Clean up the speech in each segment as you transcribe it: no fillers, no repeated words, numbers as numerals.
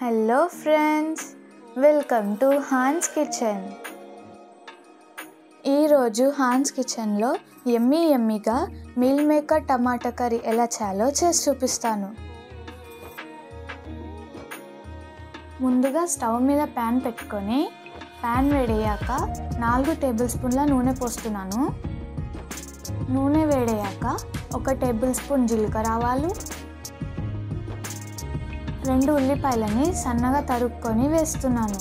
Hello friends, welcome to Hans kitchen. ఈరోజు Hans కిచెన్లో యమ్మీగా మీల్ మేకర్ టమాటా కర్రీ ఎలా చేయాలో చేసి చూపిస్తాను. ముందుగా స్టవ్ మీద ప్యాన్ పెట్టుకొని ప్యాన్ వేడయ్యాక 4 టేబుల్ స్పూన్ల నూనె పోస్తున్నాను. నూనె వేడయ్యాక 1 టేబుల్ స్పూన్ జీలకర్ర ఆవాలు, 2 ఉల్లిపాయలని సన్నగా తరుక్కొని వేస్తున్నాను.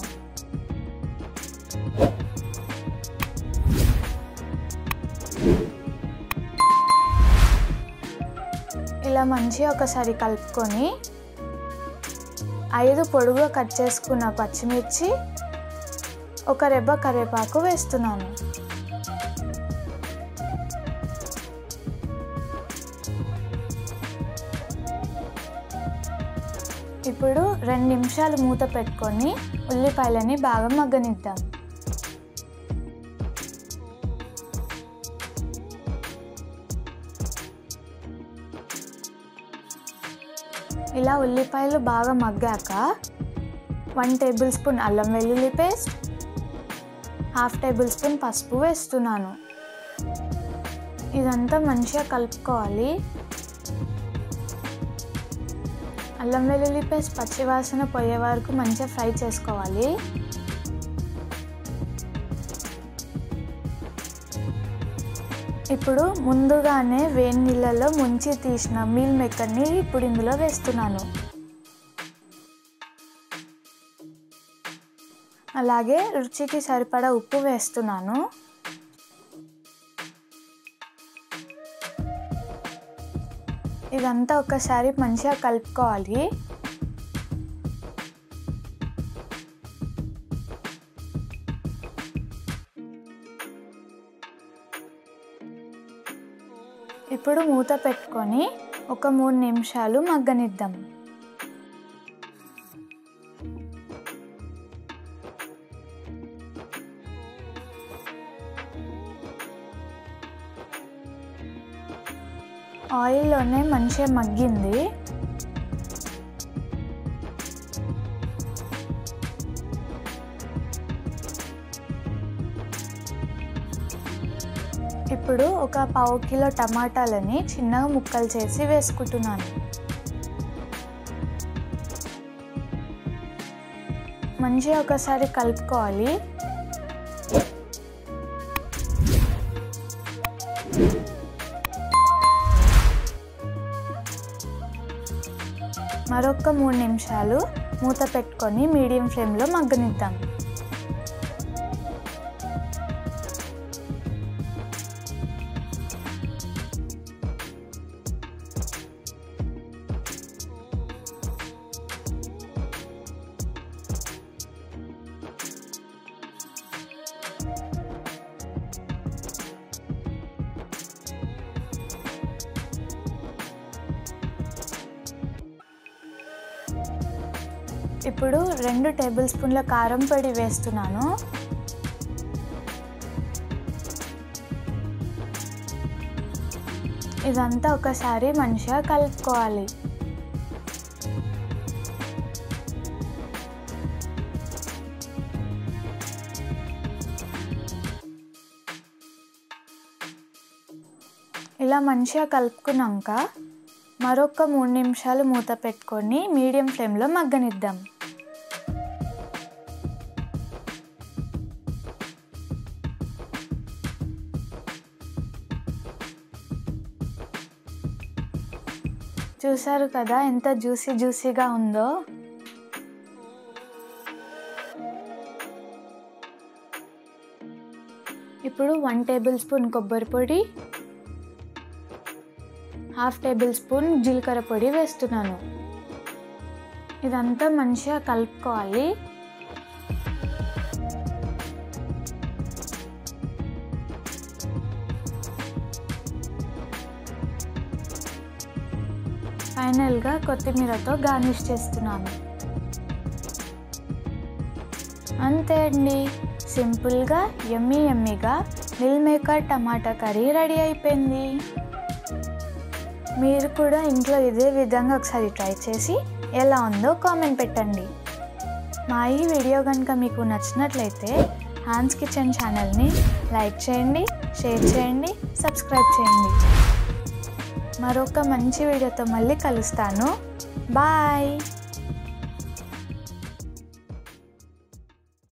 ఇలా మంచిగా ఒకసారి కలుపుకొని 5 పొడుగుగా కట్ చేసుకున్న పచ్చిమిర్చి, 1 రెబ్బ కరివేపాకు వేస్తున్నాను. ఇప్పుడు 2 నిమిషాలు మూత పెట్టుకొని ఉల్లిపాయలని బాగా మగ్గనిద్దాం. ఇలా ఉల్లిపాయలు బాగా మగ్గాక 1 టేబుల్ స్పూన్ అల్లం వెల్లుల్లి పేస్ట్, 1/2 టేబుల్ స్పూన్ పసుపు వేస్తున్నాను. ఇదంతా మంచిగా కలుపుకోవాలి. అల్లం వెల్లుల్లి పేస్ట్ పచ్చివాసన పోయే వరకు మంచిగా ఫ్రై చేసుకోవాలి. ఇప్పుడు ముందుగానే వేడి నీళ్ళలో ముంచి తీసిన మీల్ మేకర్ని ఇప్పుడు ఇందులో వేస్తున్నాను. అలాగే రుచికి సరిపడా ఉప్పు వేస్తున్నాను. ఇదంతా ఒకసారి మంచిగా కలుపుకోవాలి. ఇప్పుడు మూత పెట్టుకొని 3 నిమిషాలు మగ్గనిద్దాం. ఆయిల్లోనే మంచిగా మగ్గింది. ఇప్పుడు 1/4 కిలో టమాటాలని చిన్నగా ముక్కలు చేసి వేసుకుంటున్నాను. మంచిగా ఒకసారి కలుపుకోవాలి. మరొక 3 నిమిషాలు మూత పెట్టుకొని మీడియం ఫ్లేమ్లో మగ్గనిద్దాం. ఇప్పుడు 2 టేబుల్ స్పూన్ల కారం పొడి వేస్తున్నాను. ఇదంతా ఒకసారి మంచిగా కలుపుకోవాలి. ఇలా మంచిగా కలుపుకున్నాక మరొక 3 నిమిషాలు మూత పెట్టుకొని మీడియం ఫ్లేమ్లో మగ్గనిద్దాం. చూసారు కదా ఎంత జ్యూసీగా ఉందో. ఇప్పుడు 1 టేబుల్ స్పూన్ కొబ్బరి పొడి, 1/2 టేబుల్ స్పూన్ జీలకర్ర పొడి వేస్తున్నాను. ఇదంతా మంచిగా కలుపుకోవాలి. ఫైనల్గా కొత్తిమీరతో గార్నిష్ చేస్తున్నాను. అంతే అండి, సింపుల్గా యమ్మీగా meal maker tomato curry ready అయిపోయింది. మీరు కూడా ఇంట్లో ఇదే విధంగా ఒకసారి ట్రై చేసి ఎలా ఉందో కామెంట్ పెట్టండి. మా ఈ వీడియో కనుక మీకు నచ్చినట్లయితే హ్యాన్స్ కిచెన్ ఛానల్ని లైక్ చేయండి, షేర్ చేయండి, సబ్స్క్రైబ్ చేయండి. మరొక మంచి వీడియోతో మళ్ళీ కలుస్తాను. బాయ్.